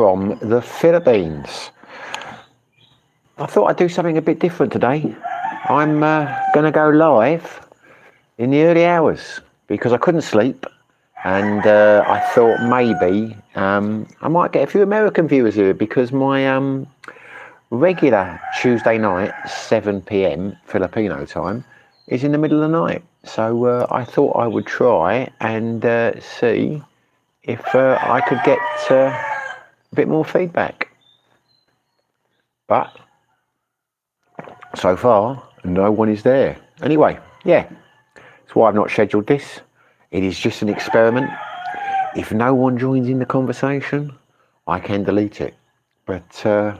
from the Philippines. I thought I'd do something a bit different today. I'm going to go live in the early hours because I couldn't sleep, and I thought maybe I might get a few American viewers here because my regular Tuesday night 7 p.m. Filipino time is in the middle of the night. So I thought I would try and see if I could get a bit more feedback. But so far, no one is there. Anyway, yeah, that's why I've not scheduled this. It is just an experiment. If no one joins in the conversation, I can delete it. But there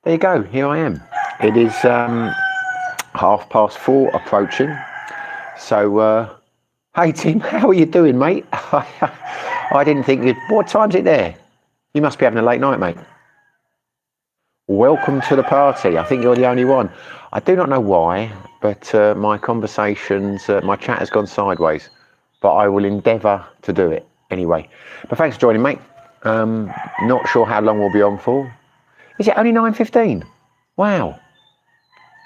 you go, here I am. It is 4:30 approaching. So, hey Tim, how are you doing, mate? I didn't think you'd... What time's it there? You must be having a late night, mate. Welcome to the party. I think you're the only one. I do not know why, but my conversations, my chat has gone sideways. But I will endeavour to do it anyway. But thanks for joining, mate. Not sure how long we'll be on for. Is it only 9:15? Wow.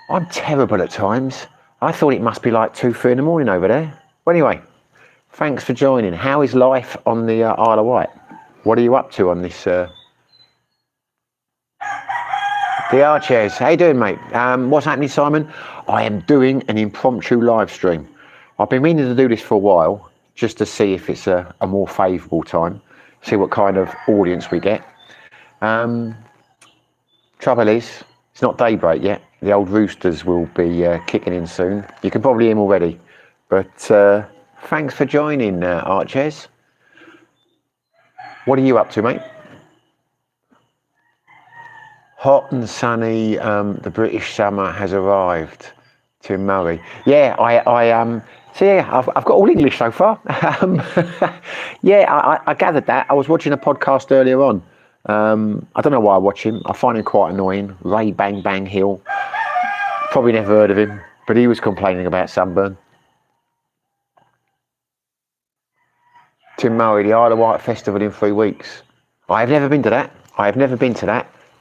I'm terrible at times. I thought it must be like 2, 3 in the morning over there. Well, anyway, thanks for joining. How is life on the Isle of Wight? What are you up to on this... The Arches, how you doing, mate? What's happening, Simon? I am doing an impromptu live stream. I've been meaning to do this for a while, just to see if it's a more favourable time, see what kind of audience we get. Trouble is, it's not daybreak yet. The old roosters will be kicking in soon. You can probably hear them already. But thanks for joining, Arches. What are you up to, mate? Hot and sunny, the British summer has arrived. Tim Murray. Yeah, so yeah, I've got all English so far. Yeah, I gathered that. I was watching a podcast earlier on. I don't know why I watch him. I find him quite annoying. Ray Bang Bang Hill. Probably never heard of him, but he was complaining about sunburn. Tim Murray, the Isle of Wight Festival in 3 weeks. I have never been to that.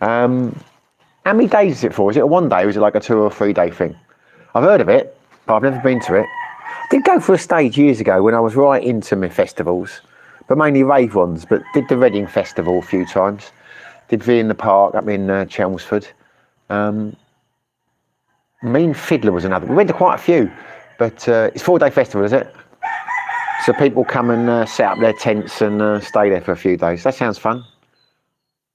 How many days is it for? Is it a 1 day or is it like a 2 or 3 day thing? I've heard of it, but I've never been to it. I did go for a stage years ago when I was right into my festivals, but mainly rave ones, but did the Reading Festival a few times. Did V in the Park up in Chelmsford. Mean Fiddler was another. We went to quite a few, but it's 4-day festival, is it? So people come and set up their tents and stay there for a few days. That sounds fun.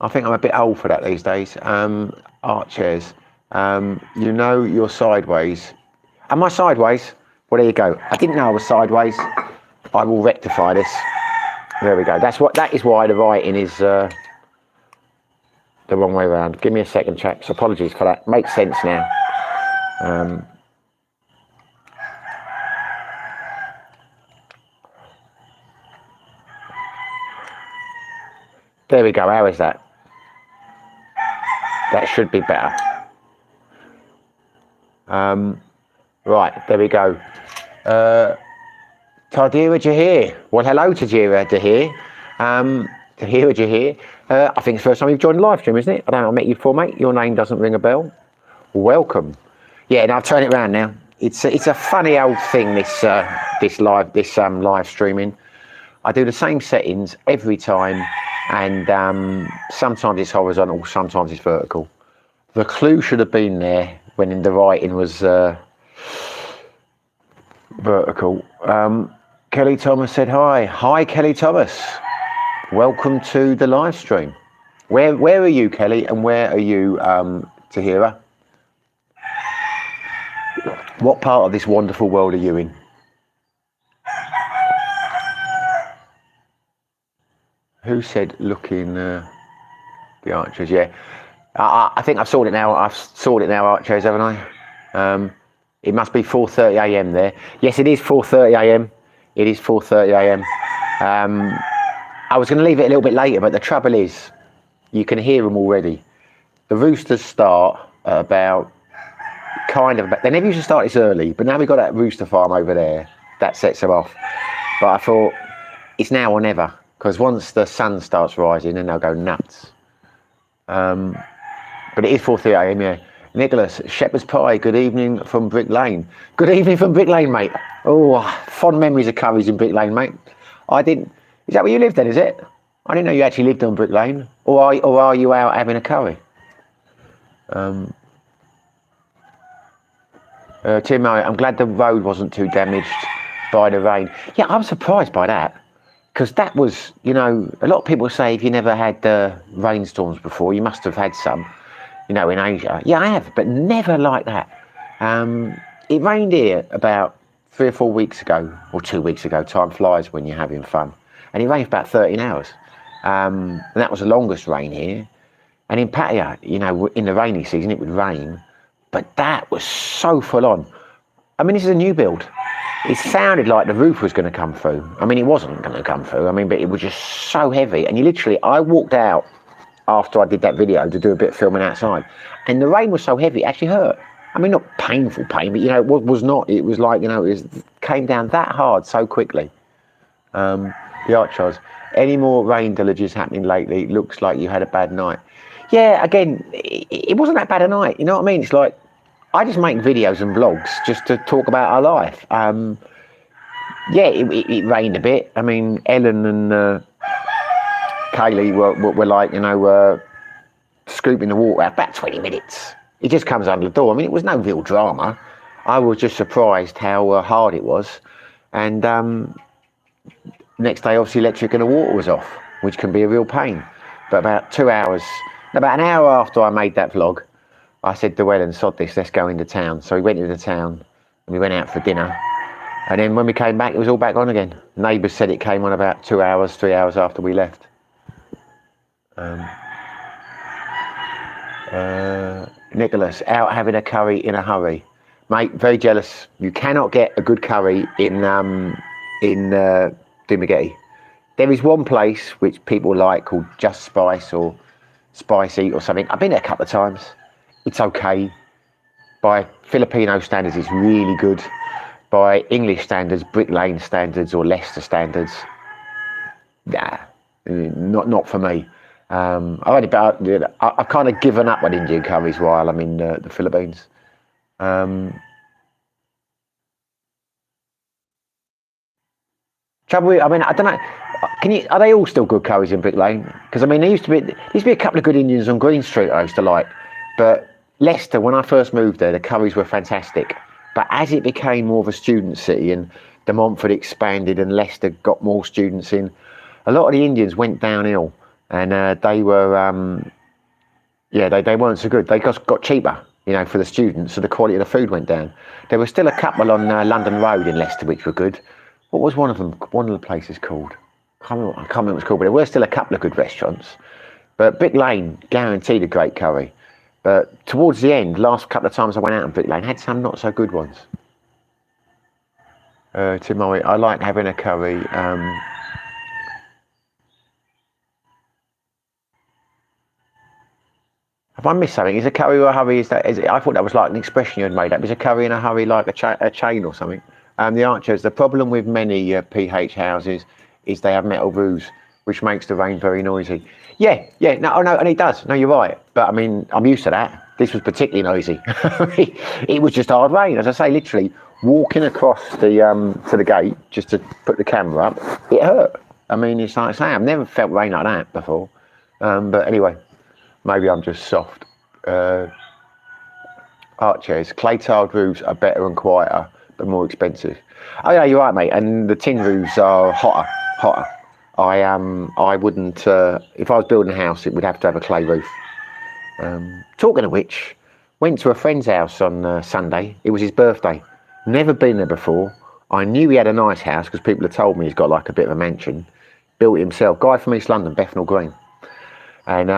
I think I'm a bit old for that these days. Art chairs. You know you're sideways. Am I sideways? Well, there you go. I didn't know I was sideways. I will rectify this. There we go. That is why the writing is the wrong way around. Give me a second, chaps. Apologies for that. Makes sense now. There we go. How is that? That should be better. Right, there we go. Tadira Jahir. Well, hello, Tadira Jahir. Tadira Jahir. I think it's the first time you've joined the live stream, isn't it? I don't know, I met you before, mate. Your name doesn't ring a bell. Welcome. Yeah, now turn it around now. It's a funny old thing, this live streaming. I do the same settings every time, and sometimes it's horizontal, sometimes it's vertical. The clue should have been there when the writing was vertical. Kelly Thomas said hi. Hi, Kelly Thomas. Welcome to the live stream. Where are you, Kelly, and where are you, Tahira? What part of this wonderful world are you in? Who said looking the Archers? Yeah, I think I've sorted it now. Archers, haven't I? It must be 4:30 a.m. there. Yes, it is 4:30 a.m. It is 4:30 a.m. I was going to leave it a little bit later, but the trouble is, you can hear them already. The roosters start at about they never used to start this early, but now we've got that rooster farm over there that sets them off. But I thought it's now or never, because once the sun starts rising, then they'll go nuts. But it is 4:30 a.m. Yeah. Nicholas, shepherd's pie. Good evening from Brick Lane. Good evening from Brick Lane, mate. Oh, fond memories of curries in Brick Lane, mate. I didn't. Is that where you live then? Is it? I didn't know you actually lived on Brick Lane. Or are you out having a curry? Tim, I'm glad the road wasn't too damaged by the rain. Yeah, I'm surprised by that. Because that was, you know, a lot of people say if you never had rainstorms before, you must have had some, you know, in Asia. Yeah, I have, but never like that. It rained here about 3 or 4 weeks ago, or 2 weeks ago. Time flies when you're having fun. And it rained for about 13 hours. And that was the longest rain here. And in Pattaya, you know, in the rainy season, it would rain. But that was so full on. I mean, this is a new build. It sounded like the roof was going to come through. I mean, it wasn't going to come through. I mean, but it was just so heavy. And you literally, I walked out after I did that video to do a bit of filming outside. And the rain was so heavy, it actually hurt. I mean, not painful pain, but, you know, it was not. It was like, you know, it came down that hard so quickly. The Archers, any more rain deluges happening lately? Looks like you had a bad night. Yeah, again, it wasn't that bad a night. You know what I mean? It's like, I just make videos and vlogs just to talk about our life. Yeah, it rained a bit. I mean, Ellen and Kaylee were like, you know, scooping the water out about 20 minutes. It just comes under the door. I mean, it was no real drama. I was just surprised how hard it was. And next day, obviously, electric and the water was off, which can be a real pain. But about an hour after I made that vlog, I said to Ellen, sod this, let's go into town. So we went into town and we went out for dinner. And then when we came back, it was all back on again. Neighbours said it came on about 2 hours, 3 hours after we left. Nicholas, out having a curry in a hurry. Mate, very jealous. You cannot get a good curry in Dumaguete. There is one place which people like called Just Spice or Spicy or something. I've been there a couple of times. It's okay. By Filipino standards, it's really good. By English standards, Brick Lane standards or Leicester standards, nah, not for me. I've kind of given up on Indian curries while I'm in the Philippines. Trouble, I mean, I don't know. Are they all still good curries in Brick Lane? Because I mean, there used to be a couple of good Indians on Green Street I used to like, but Leicester, when I first moved there, the curries were fantastic. But as it became more of a student city and the Montfort expanded and Leicester got more students in, a lot of the Indians went downhill and they were, they weren't so good. They got cheaper, you know, for the students, so the quality of the food went down. There were still a couple on London Road in Leicester which were good. What was one of the places called? I can't remember what it was called, but there were still a couple of good restaurants. But Brick Lane guaranteed a great curry. But towards the end, last couple of times I went out in Brick Lane, had some not so good ones. Timori, I like having a curry. Have I missed something? Is a curry or a hurry? I thought that was like an expression you had made up. Is a curry in a hurry like a chain or something? The Archers, the problem with many PH houses is they have metal roofs, which makes the rain very noisy. Yeah, no, and it does. No, you're right. But I mean, I'm used to that. This was particularly noisy. It was just hard rain. As I say, literally walking across to the gate just to put the camera up, it hurt. I mean, it's like I say, I've never felt rain like that before. But anyway, maybe I'm just soft. Archers, clay tiled roofs are better and quieter, but more expensive. Oh yeah, you're right, mate. And the tin roofs are hotter. I wouldn't, if I was building a house, it would have to have a clay roof. Talking of which, went to a friend's house on Sunday. It was his birthday. Never been there before. I knew he had a nice house because people had told me he's got like a bit of a mansion. Built it himself. Guy from East London, Bethnal Green. And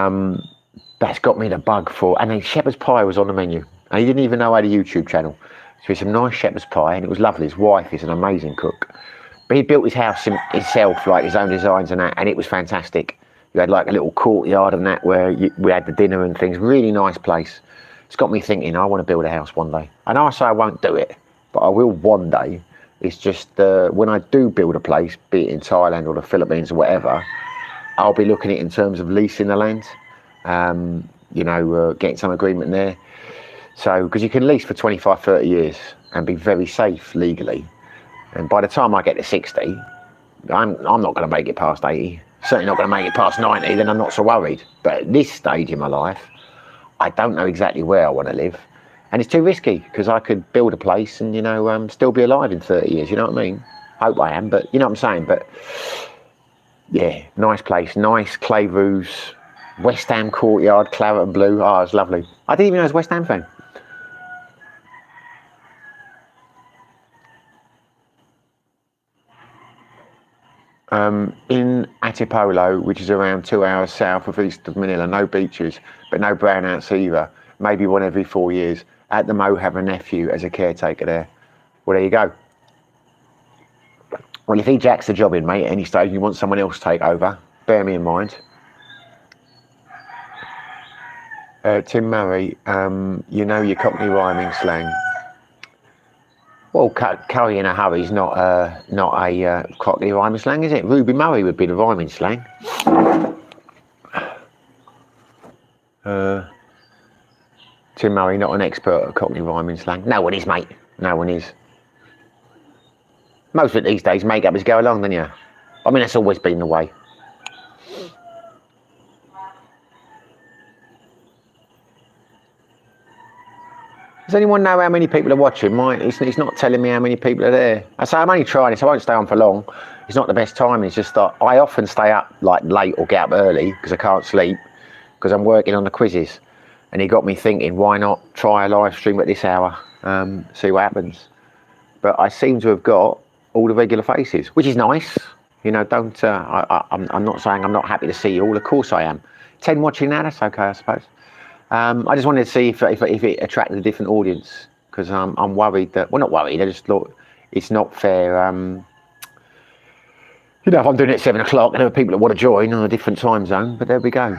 that's got me the bug for, and then shepherd's pie was on the menu. And he didn't even know I had a YouTube channel. So it's some nice shepherd's pie and it was lovely. His wife is an amazing cook. But he built his house himself, like his own designs and that, and it was fantastic. You had like a little courtyard and that where we had the dinner and things. Really nice place. It's got me thinking, I want to build a house one day. And I say I won't do it, but I will one day. It's just when I do build a place, be it in Thailand or the Philippines or whatever, I'll be looking at it in terms of leasing the land. getting some agreement there. So, because you can lease for 25, 30 years and be very safe legally. And by the time I get to 60, I'm not going to make it past 80. Certainly not going to make it past 90, then I'm not so worried. But at this stage in my life, I don't know exactly where I want to live. And it's too risky, because I could build a place and, still be alive in 30 years, you know what I mean? Hope I am, but you know what I'm saying? But yeah, nice place, nice clay roofs, West Ham courtyard, claret and blue. Oh, it's lovely. I didn't even know I was a West Ham fan. In Atipolo, which is around 2 hours south of east of Manila, no beaches, but no brownouts either. Maybe one every 4 years. At the Mo, have a nephew as a caretaker there. Well, there you go. Well, if he jacks the job in, mate, at any stage, and you want someone else to take over, bear me in mind. Tim Murray, your Cockney rhyming slang. Well, curry in a hurry is not a Cockney rhyming slang, is it? Ruby Murray would be the rhyming slang. Tim Murray, not an expert at Cockney rhyming slang. No one is, mate. No one is. Most of it these days, make up as go along, don't you? I mean, that's always been the way. Does anyone know how many people are watching? It's not telling me how many people are there. I say I'm only trying this. I won't stay on for long. It's not the best time. It's just that I often stay up like late or get up early because I can't sleep because I'm working on the quizzes. And he got me thinking, why not try a live stream at this hour, see what happens. But I seem to have got all the regular faces, which is nice. I'm not saying I'm not happy to see you all. Of course I am. 10 watching now, that's okay, I suppose. I just wanted to see if it attracted a different audience, because I'm worried that, well, not worried, I just thought it's not fair. If I'm doing it at 7 o'clock, there are people that want to join on a different time zone, but there we go.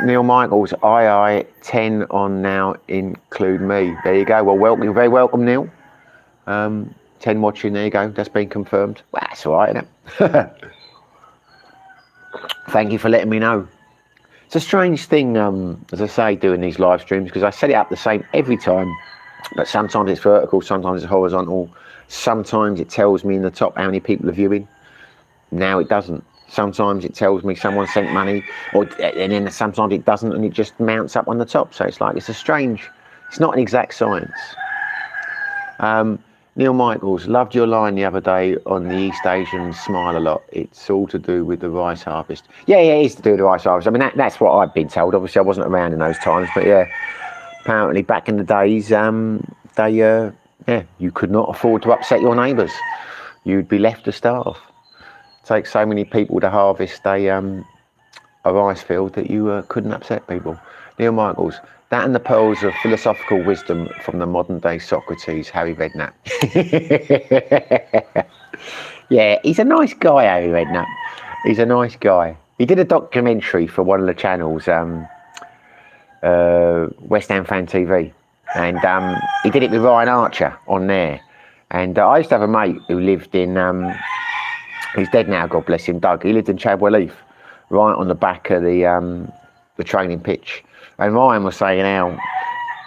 Neil Michaels, I 10 on now, include me. There you go. Well, welcome. You're very welcome, Neil. 10 watching, there you go. That's been confirmed. Well, that's all right, isn't it? Thank you for letting me know. It's a strange thing, as I say, doing these live streams, because I set it up the same every time, but sometimes it's vertical, sometimes it's horizontal, sometimes it tells me in the top how many people are viewing. Now it doesn't. Sometimes it tells me someone sent money, and then sometimes it doesn't, and it just mounts up on the top. So it's like, it's not an exact science. Neil Michaels, loved your line the other day on the East Asians smile a lot. It's all to do with the rice harvest. Yeah, it is to do with the rice harvest. I mean, that's what I've been told. Obviously, I wasn't around in those times, but yeah, apparently back in the days, you could not afford to upset your neighbours. You'd be left to starve. It takes so many people to harvest a rice field that you couldn't upset people. Neil Michaels, that and the pearls of philosophical wisdom from the modern day Socrates, Harry Redknapp. Yeah, he's a nice guy, Harry Redknapp. He's a nice guy. He did a documentary for one of the channels, West Ham Fan TV, and he did it with Ryan Archer on there. And I used to have a mate who lived in, he's dead now, God bless him, Doug. He lived in Chadwell Heath, right on the back of the training pitch. And Ryan was saying how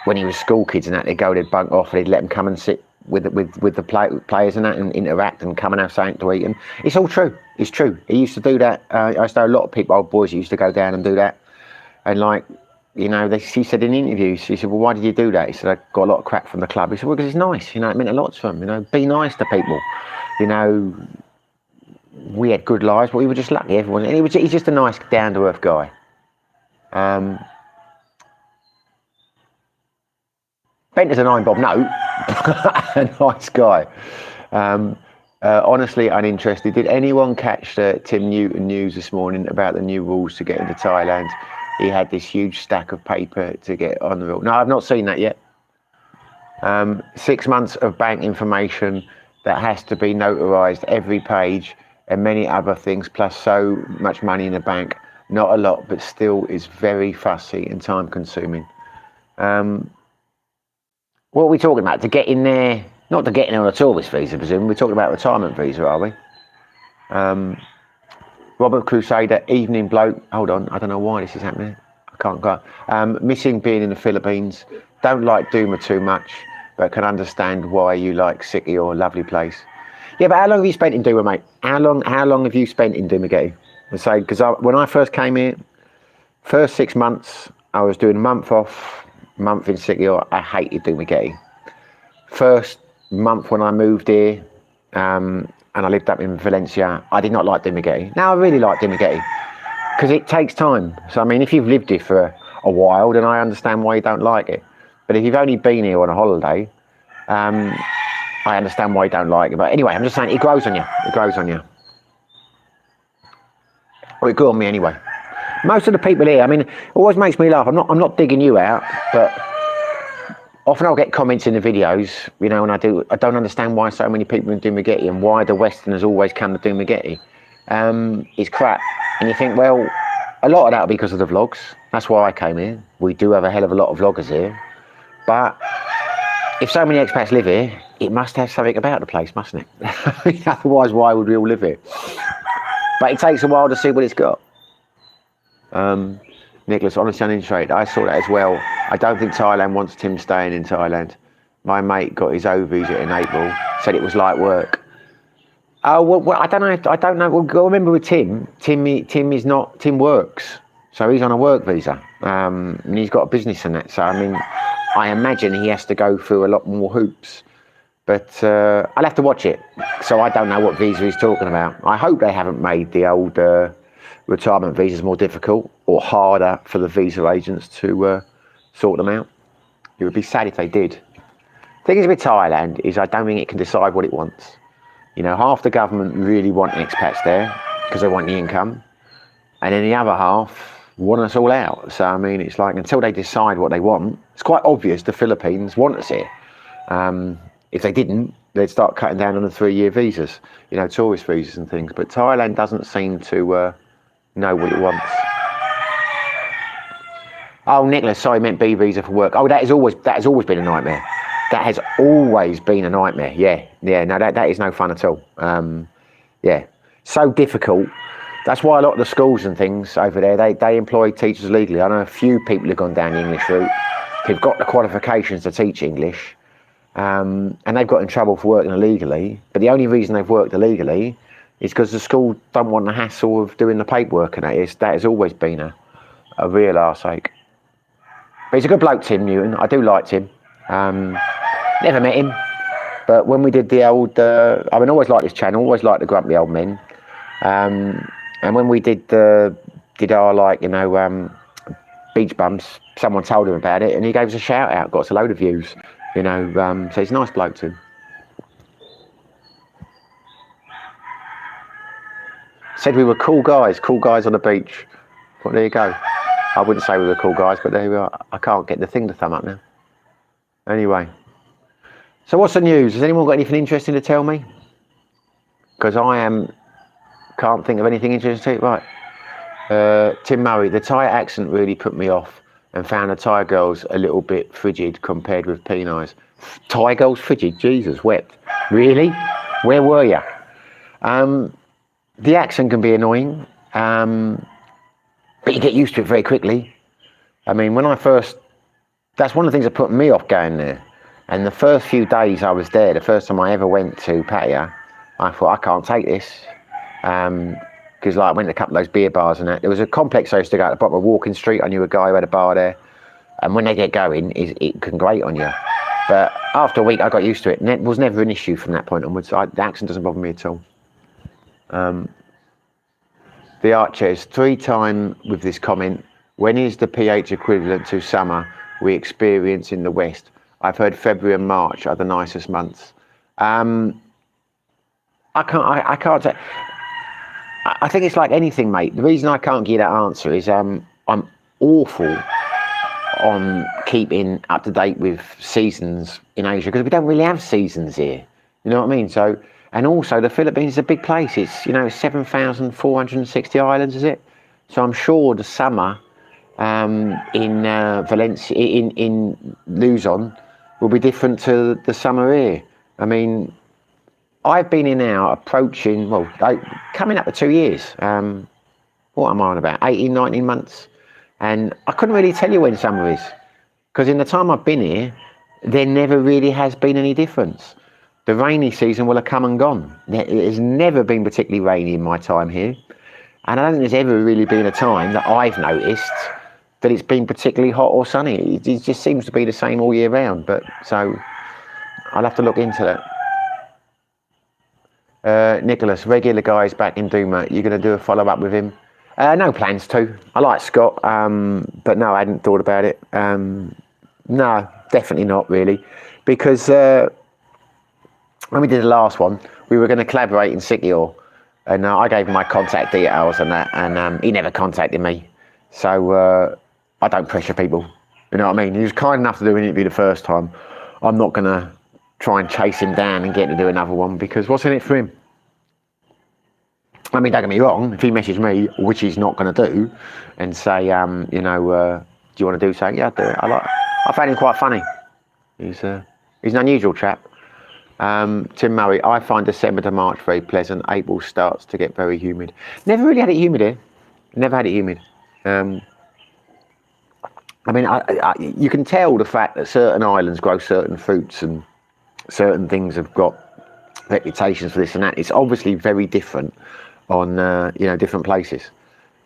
when he was school kids and that, they'd bunk off and he'd let them come and sit with the players and that and interact and come and have something to eat. And it's all true. It's true. He used to do that. I used to know a lot of people, old boys, used to go down and do that. And like, he said in interviews, he said, well, why did you do that? He said, I got a lot of crap from the club. He said, well, because it's nice. It meant a lot to them. Be nice to people. We had good lives, but we were just lucky. Everyone. And he's just a nice, down-to-earth guy. Bent as a 9-bob note, a nice guy. Honestly uninterested. Did anyone catch the Tim Newton news this morning about the new rules to get into Thailand? He had this huge stack of paper to get on the rule. No, I've not seen that yet. 6 months of bank information that has to be notarized every page and many other things, plus so much money in the bank. Not a lot, but still is very fussy and time consuming. What are we talking about? To get in there, not to get in on a tourist visa, presumably. We're talking about retirement visa, are we? Robert Crusader, evening bloke. Hold on, I don't know why this is happening. I can't go. Missing being in the Philippines. Don't like Douma too much, but can understand why you like City or lovely place. Yeah, but how long have you spent in Douma, mate? How long have you spent in Dumaguete? I say, because when I first came here, first 6 months, I was doing a month off, month in City. I hated Dumaguete. First month when I moved here, and I lived up in Valencia, I did not like Dumaguete. Now I really like Dumaguete because it takes time. So I mean, if you've lived here for a while, then I understand why you don't like it. But if you've only been here on a holiday, I understand why you don't like it. But anyway, I'm just saying it grows on you. It grows on you. Or it grew on me anyway. Most of the people here, I mean, it always makes me laugh. I'm not digging you out, but often I'll get comments in the videos, you know, and I don't understand why so many people in Dumaguete and why the Westerners always come to Dumaguete. It's crap. And you think, well, a lot of that will be because of the vlogs. That's why I came here. We do have a hell of a lot of vloggers here. But if so many expats live here, it must have something about the place, mustn't it? Otherwise, why would we all live here? But it takes a while to see what it's got. Nicholas, honestly uninterested. I saw that as well. I don't think Thailand wants Tim staying in Thailand. My mate got his O visa in April, said it was like work. Oh, well, I don't know. Well, remember with Tim works. So he's on a work visa. And he's got a business in that. So, I mean, I imagine he has to go through a lot more hoops. But I'll have to watch it. So I don't know what visa he's talking about. I hope they haven't made the old retirement visas more difficult or harder for the visa agents to sort them out. It would be sad if they did. The thing is with Thailand is I don't think it can decide what it wants. You know, half the government really want expats there because they want the income. And then the other half want us all out. So, I mean, it's like until they decide what they want, it's quite obvious the Philippines want us here. If they didn't, they'd start cutting down on the 3-year visas, you know, tourist visas and things. But Thailand doesn't seem to know what it wants. Oh, Nicholas, sorry, meant B visa for work. Oh, that has always been a nightmare. That has always been a nightmare. Yeah. No, that is no fun at all. Yeah, so difficult. That's why a lot of the schools and things over there they employ teachers legally. I know a few people who've gone down the English route. Who've got the qualifications to teach English, and they've got in trouble for working illegally. But the only reason they've worked illegally is because the school don't want the hassle of doing the paperwork, and that has always been a real arseache. But he's a good bloke, Tim Newton. I do like Tim. Never met him, but when we did the old, I mean, always liked this channel, always liked the grumpy old men. And when we did our, like, you know, beach bums, someone told him about it, and he gave us a shout out, got us a load of views, you know. So he's a nice bloke, Tim. Said we were cool guys on the beach. Well, there you go. I wouldn't say we were cool guys, but there we are. I can't get the thing to thumb up now. Anyway, so what's the news? Has anyone got anything interesting to tell me? Because can't think of anything interesting. Right. Tim Murray, the Thai accent really put me off and found the Thai girls a little bit frigid compared with Peni's. Thai girls frigid? Jesus, wept. Really? Where were you? The accent can be annoying, but you get used to it very quickly. I mean, that's one of the things that put me off going there. And the first few days I was there, the first time I ever went to Pattaya, I thought, I can't take this. Because like I went to a couple of those beer bars and that. There was a complex I used to go at the bottom of Walking Street. I knew a guy who had a bar there. And when they get going, it can grate on you. But after a week, I got used to it. And it was never an issue from that point onwards. The accent doesn't bother me at all. The Archers, 3 times with this comment. When is the pH equivalent to summer we experience in the West? I've heard February and March are the nicest months. I can't say. I think it's like anything, mate. The reason I can't give that answer is I'm awful on keeping up to date with seasons in Asia because we don't really have seasons here. You know what I mean? So, and also the Philippines is a big place. It's, you know, 7,460 islands, is it? So I'm sure the summer in Valencia, in Luzon, will be different to the summer here. I mean, I've been in now approaching, well, coming up to 2 years. What am I on about? 18, 19 months. And I couldn't really tell you when summer is, because in the time I've been here, there never really has been any difference. The rainy season will have come and gone. It has never been particularly rainy in my time here. And I don't think there's ever really been a time that I've noticed that it's been particularly hot or sunny. It just seems to be the same all year round. But so I'll have to look into that. Nicholas, regular guys back in Duma. You're going to do a follow-up with him? No plans to. I like Scott, but no, I hadn't thought about it. No, definitely not really. Because when we did the last one, we were going to collaborate in Sikyor. And I gave him my contact details and that, and he never contacted me. So I don't pressure people. You know what I mean? He was kind enough to do an interview the first time. I'm not going to try and chase him down and get him to do another one, because what's in it for him? I mean, don't get me wrong, if he messages me, which he's not going to do, and say, you know, do you want to do something? Yeah, I'll do it. I found him quite funny. He's an unusual chap. Tim Murray, I find December to March very pleasant. April starts to get very humid. Never really had it humid here. Never had it humid. I mean, you can tell the fact that certain islands grow certain fruits and certain things have got reputations for this and that. It's obviously very different on you know, different places.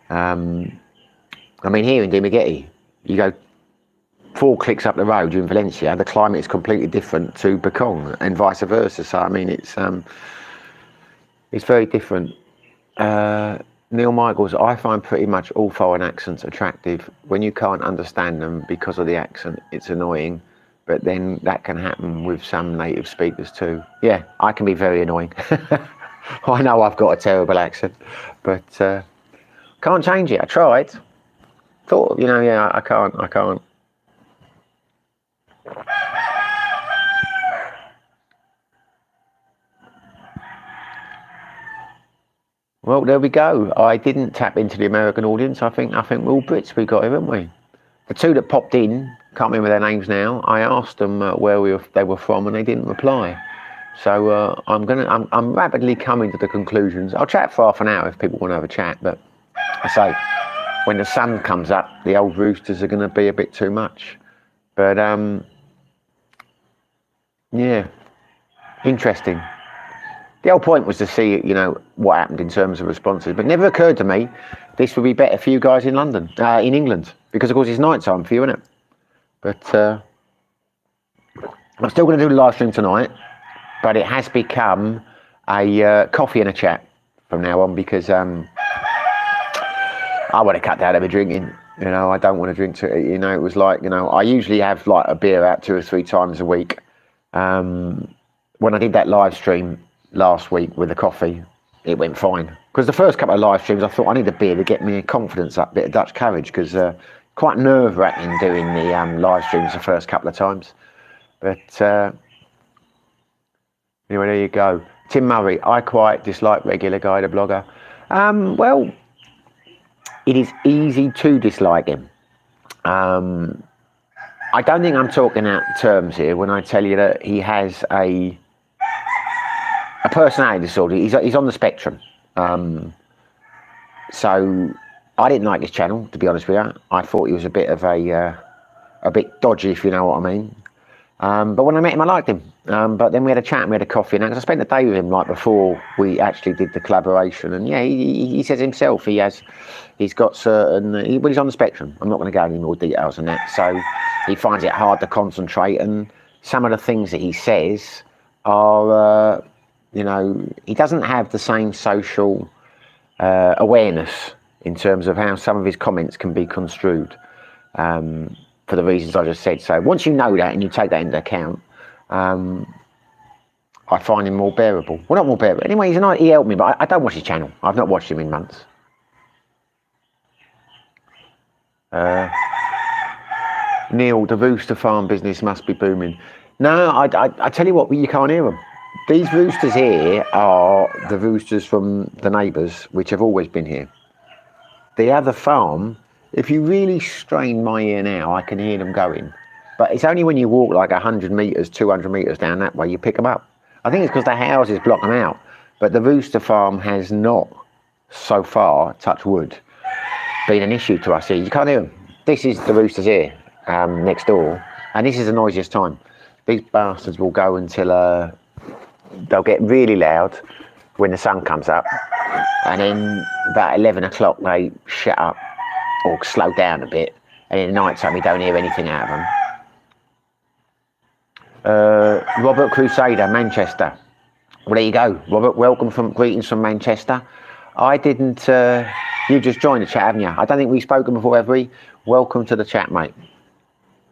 I mean, here in Dumaguete, you go 4 clicks up the road, you're in Valencia, the climate is completely different to Bekong and vice versa. So I mean, it's very different. Neil Michaels, I find pretty much all foreign accents attractive. When you can't understand them because of the accent, it's annoying. But then that can happen with some native speakers too. Yeah, I can be very annoying. I know I've got a terrible accent, but can't change it. I tried. Thought, you know, yeah, I can't. Well, there we go. I didn't tap into the American audience. I think we're all Brits we got here, haven't we? The 2 that popped in, can't remember their names now. I asked them where they were from, and they didn't reply. So I'm rapidly coming to the conclusions. I'll chat for half an hour if people want to have a chat. But I say, when the sun comes up, the old roosters are going to be a bit too much. But yeah, interesting. The whole point was to see, you know, what happened in terms of responses. But it never occurred to me this would be better for you guys in London, in England, because of course it's night time for you, isn't it? But I'm still going to do the live stream tonight, but it has become a coffee and a chat from now on, because I want to cut down on my drinking. You know, I don't want to drink too. You know, it was like, you know, I usually have like a beer out 2 or 3 times a week. When I did that live stream last week with the coffee, it went fine, because the first couple of live streams I thought I need a beer to get me confidence up, a bit of Dutch courage, because quite nerve-wracking doing the live streams the first couple of times. But anyway, there you go. Tim Murray, I quite dislike Regular Guy the blogger. Well, it is easy to dislike him. I don't think I'm talking out terms here when I tell you that he has a personality disorder. He's on the spectrum. So I didn't like his channel, to be honest with you. I thought he was a bit of a bit dodgy, if you know what I mean. But when I met him, I liked him. But then we had a chat and we had a coffee, and I spent the day with him like before we actually did the collaboration. And yeah, he says himself he's got certain. He's on the spectrum. I'm not going to go into any more details on that. So he finds it hard to concentrate, and some of the things that he says are, you know, he doesn't have the same social awareness in terms of how some of his comments can be construed, for the reasons I just said. So once you know that and you take that into account, I find him more bearable. Well, not more bearable. Anyway, he helped me, but I don't watch his channel. I've not watched him in months. Neil, the rooster farm business must be booming. No, I tell you what, you can't hear them. These roosters here are the roosters from the neighbours, which have always been here. The other farm, if you really strain my ear now, I can hear them going. But it's only when you walk like 100 metres, 200 metres down that way, you pick them up. I think it's because the houses block them out. But the rooster farm has not, so far, touch wood, been an issue to us here. You can't hear them. This is the roosters here, next door, and this is the noisiest time. These bastards will go until they'll get really loud when the sun comes up, and then about 11 o'clock they shut up or slow down a bit, and in the night time you don't hear anything out of them. Robert Crusader, Manchester. Well, there you go, Robert. Greetings from Manchester. I didn't. You just joined the chat, haven't you? I don't think we've spoken before, have we? Welcome to the chat, mate.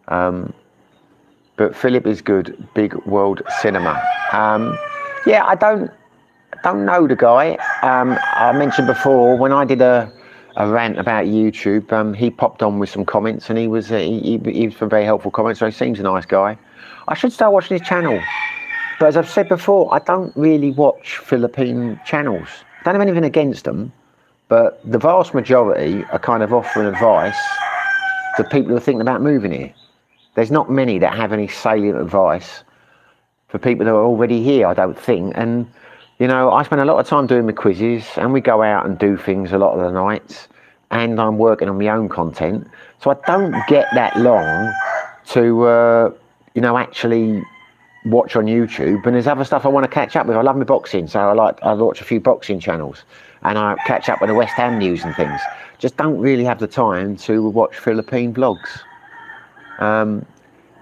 But Philip is good. Big world cinema. Yeah, I don't know the guy. I mentioned before when I did a rant about YouTube. He popped on with some comments, and he was some very helpful comments. So he seems a nice guy. I should start watching his channel. But as I've said before, I don't really watch Philippine channels. I don't have anything against them, but the vast majority are kind of offering advice to people who are thinking about moving here. There's not many that have any salient advice for people who are already here, I don't think. And, you know, I spend a lot of time doing my quizzes, and we go out and do things a lot of the nights, and I'm working on my own content. So I don't get that long to, you know, actually watch on YouTube. And there's other stuff I want to catch up with. I love my boxing, so I watch a few boxing channels, and I catch up with the West Ham news and things. Just don't really have the time to watch Philippine vlogs.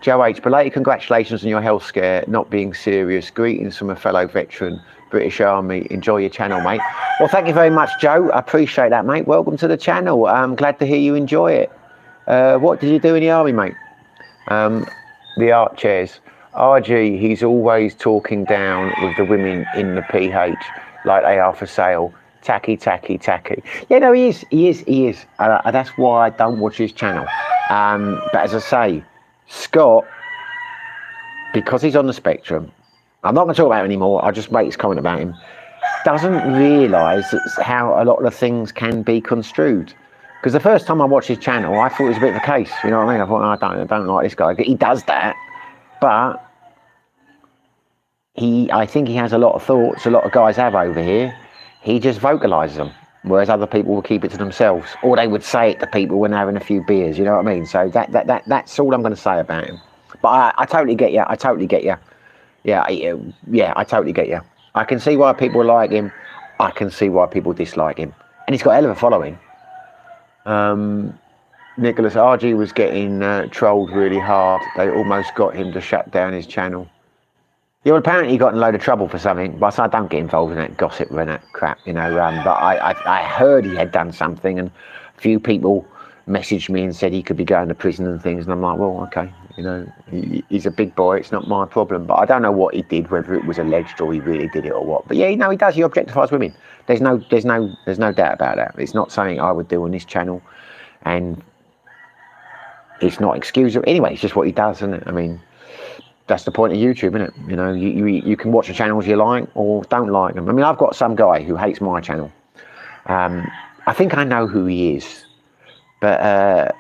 Joe H, belated congratulations on your health scare not being serious. Greetings from a fellow veteran, British Army. Enjoy your channel, mate. Well, thank you very much, Joe. I appreciate that, mate. Welcome to the channel. I'm glad to hear you enjoy it. What did you do in the army, mate? The art chairs. RG, he's always talking down with the women in the PH like they are for sale. Tacky. Yeah, no, he is. That's why I don't watch his channel. But as I say, Scott, because he's on the spectrum, I'm not going to talk about him anymore, I'll just make this comment about him, doesn't realise how a lot of things can be construed. Because the first time I watched his channel, I thought it was a bit of a case, you know what I mean? I thought, I don't like this guy. He does that, but I think he has a lot of thoughts a lot of guys have over here. He just vocalises them, whereas other people will keep it to themselves, or they would say it to people when they're having a few beers, you know what I mean? So that's all I'm going to say about him. But I totally get you. Yeah, I totally get you. I can see why people like him. I can see why people dislike him. And he's got a hell of a following. Nicholas, RG was getting trolled really hard. They almost got him to shut down his channel. Yeah, well, apparently he got in a load of trouble for something, but I don't get involved in that gossip and that crap, you know. But I heard he had done something, and a few people messaged me and said he could be going to prison and things, and I'm like, well, okay, you know, he's a big boy, it's not my problem. But I don't know what he did, whether it was alleged or he really did it or what. But yeah, no, he does. He objectifies women. There's no doubt about that. It's not something I would do on this channel, and it's not excusable. Anyway, it's just what he does, isn't it? I mean, that's the point of YouTube, isn't it? You know, you can watch the channels you like or don't like them. I mean, I've got some guy who hates my channel. I think I know who he is, but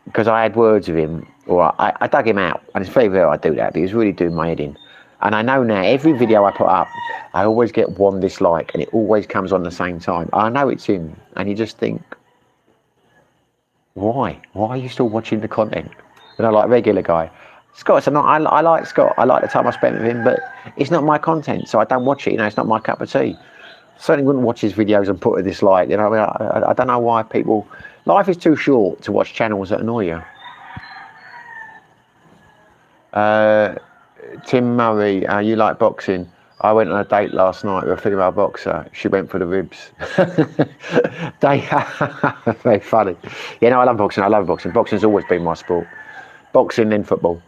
because I had words with him, or I dug him out, and it's very rare I do that, but he was really doing my head in. And I know now, every video I put up, I always get one dislike, and it always comes on the same time. I know it's him, and you just think, why? Why are you still watching the content? You know, like regular guy. Scott, I like Scott. I like the time I spent with him, but it's not my content, so I don't watch it. You know, it's not my cup of tea. Certainly wouldn't watch his videos and put a dislike. You know, I don't know why people. Life is too short to watch channels that annoy you. Tim Murray, you like boxing? I went on a date last night with a female boxer. She went for the ribs. Very funny. Yeah, no, I love boxing. Boxing's always been my sport. Boxing, then football.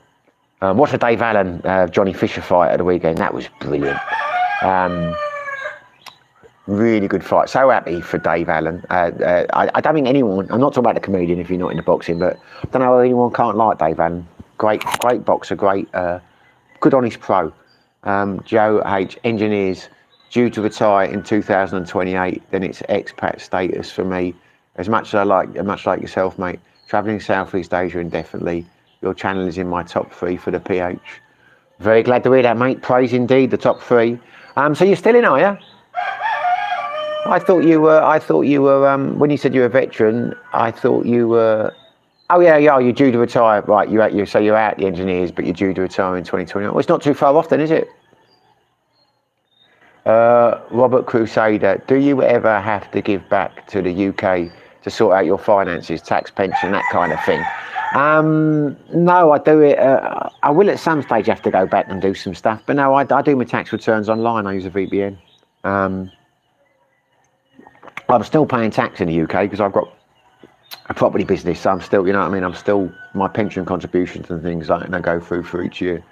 Watched the Dave Allen, Johnny Fisher fight at the weekend. That was brilliant. Really good fight. So happy for Dave Allen. I don't think anyone, I'm not talking about the comedian if you're not into boxing, but I don't know how anyone can't like Dave Allen. Great boxer, good honest pro. Joe H, engineers, due to retire in 2028, then it's expat status for me. Much like yourself, mate. Travelling Southeast Asia indefinitely. Your channel is in my top 3 for the PH. Very glad to hear that, mate. Praise indeed, the top three. So you're still in, are you? I thought you were, when you said you were a veteran, I thought you were, oh yeah, you're due to retire. Right, so you're out the engineers, but you're due to retire in 2021. Well, it's not too far off then, is it? Robert Crusader, do you ever have to give back to the UK to sort out your finances, tax, pension, that kind of thing? No, I do it. I will at some stage have to go back and do some stuff, but no, I do my tax returns online. I use a VPN. I'm still paying tax in the UK because I've got a property business, so I'm still, you know what I mean, I'm still, my pension contributions and things like that, and I go through for each year.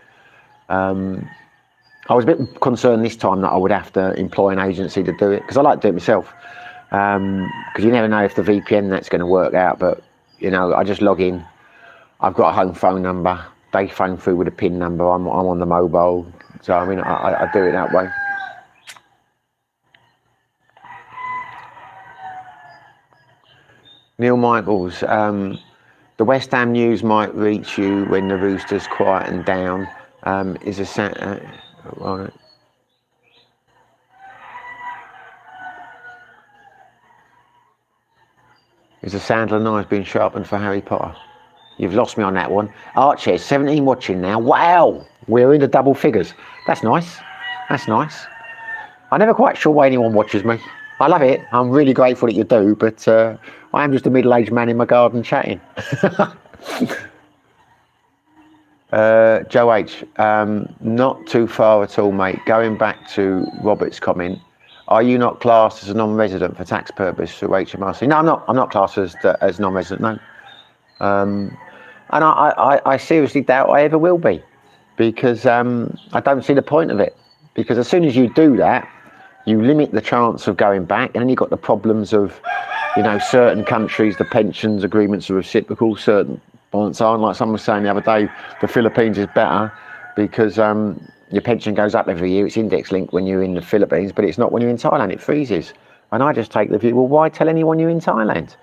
I was a bit concerned this time that I would have to employ an agency to do it, because I like to do it myself, because you never know if the VPN that's going to work out. But you know, I just log in, I've got a home phone number, they phone through with a PIN number, I'm on the mobile, so I mean, I do it that way. Neil Michaels, the West Ham news might reach you when the Roosters quieten down. Is a Sandler knife being sharpened for Harry Potter? You've lost me on that one. Archie, 17 watching now. Wow, we're into double figures. That's nice. That's nice. I'm never quite sure why anyone watches me. I love it. I'm really grateful that you do, but I am just a middle-aged man in my garden chatting. Joe H, not too far at all, mate. Going back to Robert's comment, are you not classed as a non-resident for tax purpose through HMRC? No, I'm not. I'm not classed as non-resident, no. And I seriously doubt I ever will be, because I don't see the point of it. Because as soon as you do that, you limit the chance of going back, and then you've got the problems of, you know, certain countries, the pensions agreements are reciprocal, certain aren't. Like someone was saying the other day, the Philippines is better because your pension goes up every year. It's index linked when you're in the Philippines, but it's not when you're in Thailand, it freezes. And I just take the view, well, why tell anyone you're in Thailand?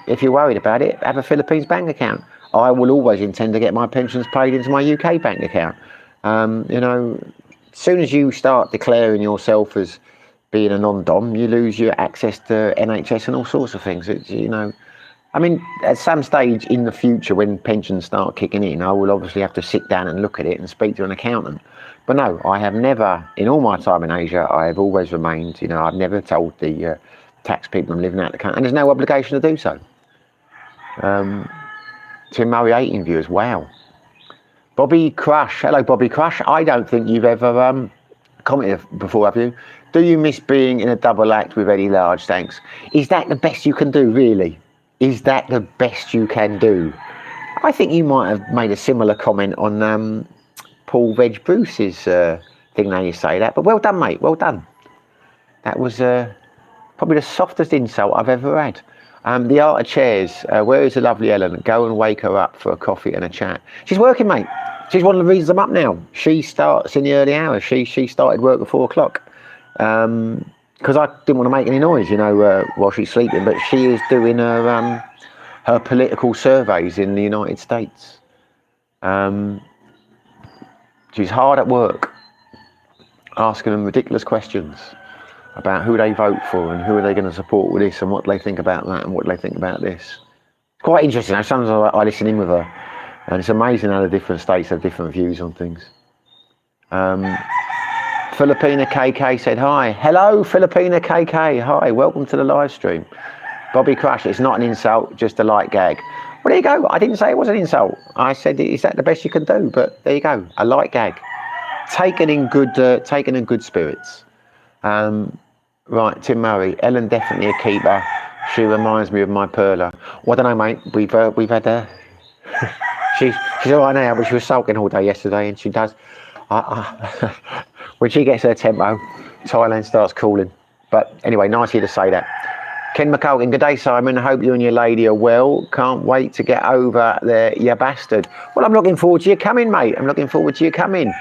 If you're worried about it, have a Philippines bank account. I will always intend to get my pensions paid into my UK bank account. You know, as soon as you start declaring yourself as being a non-dom, you lose your access to NHS and all sorts of things. It's, you know, I mean, at some stage in the future when pensions start kicking in, I will obviously have to sit down and look at it and speak to an accountant. But no, I have never, in all my time in Asia, I have always remained, you know, I've never told the tax people I'm living out of the country, and there's no obligation to do so. Tim Murray 18 viewers, wow. Bobby Crush, hello Bobby Crush. I don't think you've ever commented before, have you? Do you miss being in a double act with Eddie Large? Thanks. Is that the best you can do, really? Is that the best you can do? I think you might have made a similar comment on Paul Veg Bruce's thing. Now you say that, but well done, mate. Well done. That was probably the softest insult I've ever had. The Art of Chairs. Where is the lovely Ellen? Go and wake her up for a coffee and a chat. She's working, mate. She's one of the reasons I'm up now. She starts in the early hours. She started work at 4 o'clock. Because I didn't want to make any noise, you know, while she's sleeping. But she is doing her political surveys in the United States. She's hard at work, asking them ridiculous questions about who they vote for and who are they going to support with this and what they think about that and what they think about this. It's quite interesting. Sometimes I listen in with her, and it's amazing how the different states have different views on things. Filipina KK said hi. Hello, Filipina KK. Hi, welcome to the live stream. Bobby Crush, it's not an insult, just a light gag. Well, there you go. I didn't say it was an insult. I said, is that the best you can do? But there you go, a light gag. Taken in good spirits. Right, Tim Murray. Ellen definitely a keeper. She reminds me of my Perla. Well, I don't know, mate. We've had her. she's all right now, but she was sulking all day yesterday, and she does. When she gets her tempo, Thailand starts cooling. But anyway, nice of you to say that. Ken McCulkin, good day, Simon. Hope you and your lady are well. Can't wait to get over there, you bastard. Well, I'm looking forward to you coming, mate. I'm looking forward to you coming.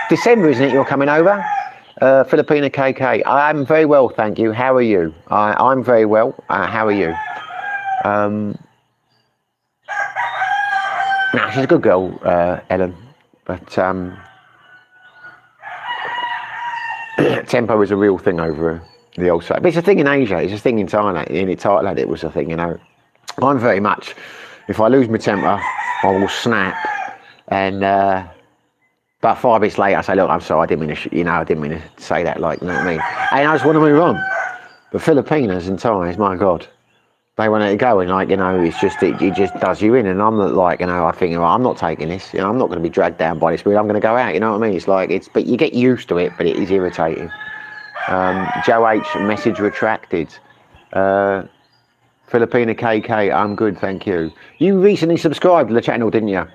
December, isn't it, you're coming over? Filipina KK, I'm very well, thank you. How are you? I'm very well. How are you? Nah, she's a good girl, Ellen. But tempo is a real thing over the old side. But it's a thing in Asia, it's a thing in Thailand. In Thailand it was a thing, you know. I'm very much, if I lose my temper, I will snap, and about 5 minutes later I say, look, I'm sorry, I didn't mean to, I didn't mean to say that, like, you know what I mean? And I just want to move on. But Filipinos and Thais, my God, they want it to go, and, like, it just does you in. And I'm not, like, I think, well, I'm not taking this, I'm not going to be dragged down by this, but I'm going to go out, you know what I mean? It's like, but you get used to it, but it is irritating. Joe H, message retracted. Filipina KK, I'm good, thank you. You recently subscribed to the channel, didn't you?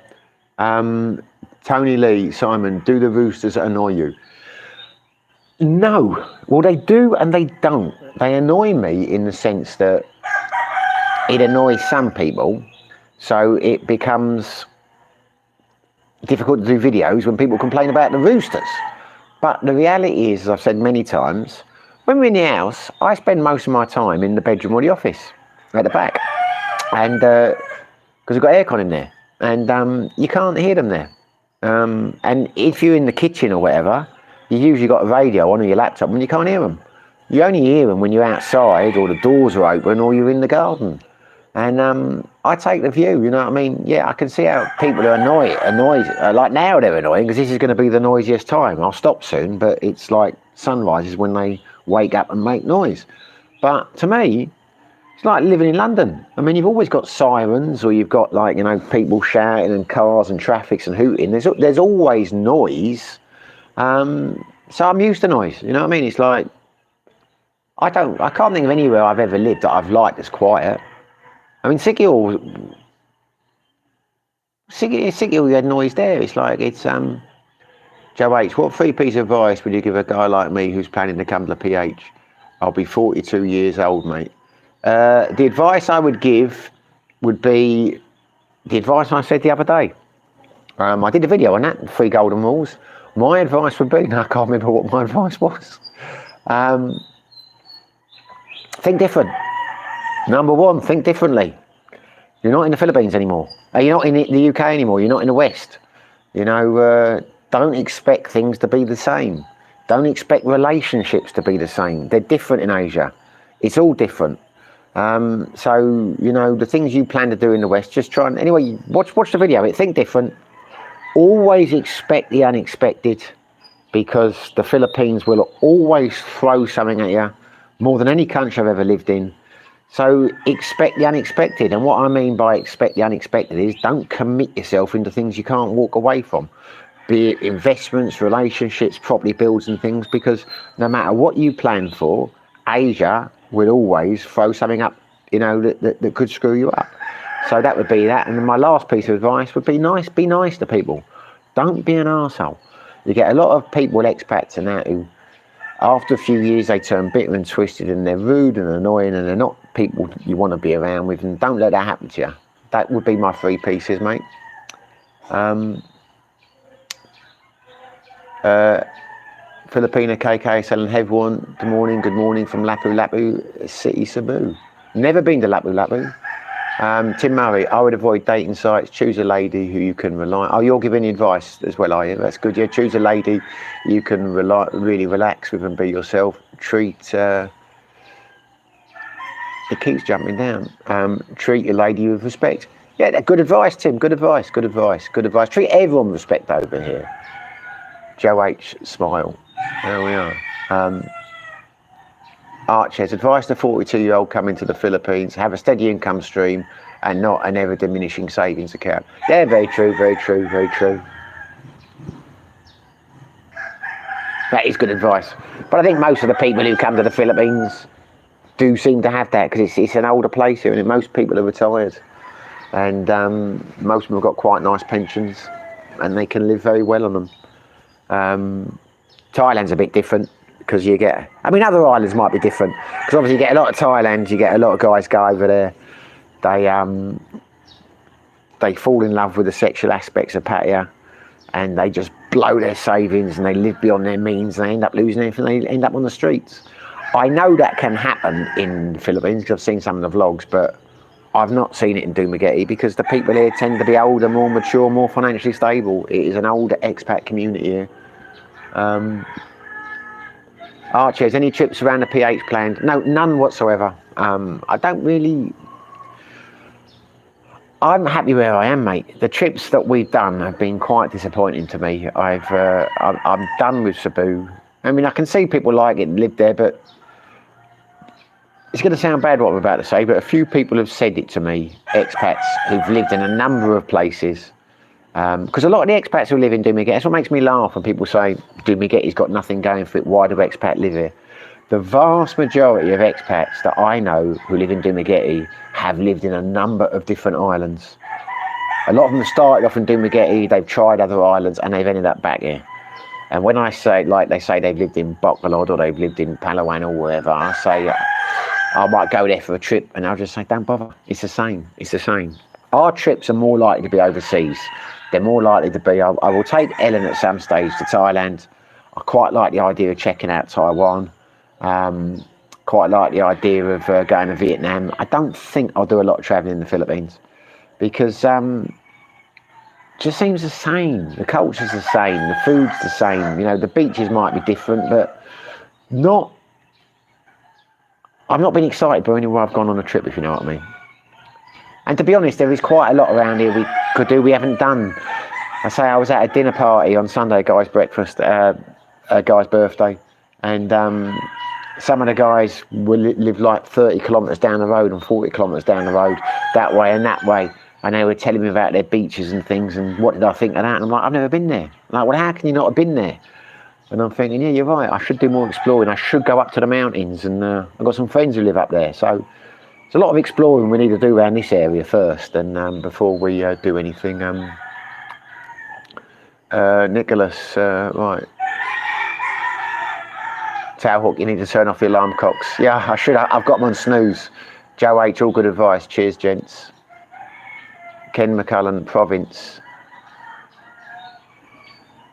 Tony Lee, Simon, do the roosters annoy you? No. Well, they do and they don't. They annoy me in the sense that it annoys some people, so it becomes difficult to do videos when people complain about the roosters. But the reality is, as I've said many times, when we're in the house, I spend most of my time in the bedroom or the office at the back, and because we've got aircon in there, and you can't hear them there. And if you're in the kitchen or whatever, you usually got a radio on or your laptop, and you can't hear them. You only hear them when you're outside or the doors are open or you're in the garden. And I take the view, you know what I mean? Yeah, I can see how people are annoyed. Like now they're annoying because this is going to be the noisiest time. I'll stop soon, but it's like sunrise is when they wake up and make noise. But to me, it's like living in London. I mean, you've always got sirens, or you've got, like, people shouting and cars and traffics and hooting. There's always noise. So I'm used to noise, you know what I mean? It's like, I can't think of anywhere I've ever lived that I've liked that's quiet. I mean, Sigil, you had noise there. It's like, it's, Joe H, what 3 pieces of advice would you give a guy like me who's planning to come to the PH? I'll be 42 years old, mate. The advice I would give would be the advice I said the other day. I did a video on that, 3 golden rules. My advice would be, I can't remember what my advice was. Think different. Number 1, think differently. You're not in the Philippines anymore. You're not in the UK anymore. You're not in the West. Don't expect things to be the same. Don't expect relationships to be the same. They're different in Asia. It's all different. So, the things you plan to do in the West, just try and, anyway, watch the video. Think different. Always expect the unexpected, because the Philippines will always throw something at you more than any country I've ever lived in. So expect the unexpected. And what I mean by expect the unexpected is don't commit yourself into things you can't walk away from. Be it investments, relationships, property bills and things, because no matter what you plan for, Asia will always throw something up, that could screw you up. So that would be that. And my last piece of advice would be nice to people. Don't be an arsehole. You get a lot of people, expats and that, who after a few years they turn bitter and twisted, and they're rude and annoying, and they're not people you want to be around with, and don't let that happen to you. That would be my 3 pieces, mate. Filipina KK selling everyone, good morning from Lapu City, Cebu. Never been to Lapu. Tim Murray, I would avoid dating sites. Choose a lady who you can rely on. Oh, you're giving advice as well, are you? That's good. Yeah, choose a lady you can really relax with and be yourself. Treat, it keeps jumping down. Treat your lady with respect. Yeah, good advice, Tim. Good advice. Treat everyone with respect over here. Joe H, smile. There we are. Arches, advice to 42-year-old coming to the Philippines, have a steady income stream and not an ever diminishing savings account. Yeah, very true. That is good advice. But I think most of the people who come to the Philippines do seem to have that, because it's an older place here, and most people are retired. And most of them have got quite nice pensions, and they can live very well on them. Thailand's a bit different, because you get, other islands might be different, because obviously you get a lot of Thailand, you get a lot of guys go over there, they fall in love with the sexual aspects of Pattaya, and they just blow their savings, and they live beyond their means, and they end up losing everything, they end up on the streets. I know that can happen in the Philippines, because I've seen some of the vlogs, but I've not seen it in Dumaguete because the people here tend to be older, more mature, more financially stable. It is an older expat community here. Archie, has any trips around the PH planned? No, none whatsoever. I don't really... I'm happy where I am, mate. The trips that we've done have been quite disappointing to me. I'm done with Cebu. I mean, I can see people like it and live there, but it's going to sound bad what I'm about to say, but a few people have said it to me, expats who've lived in a number of places. Because a lot of the expats who live in Dumaguete, that's what makes me laugh when people say Dumaguete's got nothing going for it, why do expats live here? The vast majority of expats that I know who live in Dumaguete have lived in a number of different islands. A lot of them have started off in Dumaguete, they've tried other islands, and they've ended up back here. And when I say, like they say they've lived in Bacolod or they've lived in Palawan or wherever, I say I might go there for a trip, and I'll just say, don't bother, it's the same, it's the same. Our trips are more likely to be overseas. They're more likely to be, I will take Ellen at some stage to Thailand. I quite like the idea of checking out Taiwan. Quite like the idea of going to Vietnam. I don't think I'll do a lot of travelling in the Philippines because it just seems the same. The culture's the same, the food's the same. You know, the beaches might be different, but I've not been excited by anywhere I've gone on a trip, if you know what I mean. And to be honest, there is quite a lot around here we could do we haven't done. I say I was at a dinner party on Sunday, guy's breakfast, a guy's birthday, and some of the guys live like 30 kilometres down the road and 40 kilometres down the road, that way and that way. And they were telling me about their beaches and things, and what did I think of that? And I'm like, I've never been there. I'm like, well, how can you not have been there? And I'm thinking, yeah, you're right, I should do more exploring. I should go up to the mountains, and I've got some friends who live up there. So there's a lot of exploring we need to do around this area first, and before we do anything. Nicholas, right. Tailhook, you need to turn off the alarm clocks. Yeah, I should. I've got them on snooze. Joe H, all good advice. Cheers, gents. Ken McCullen, province.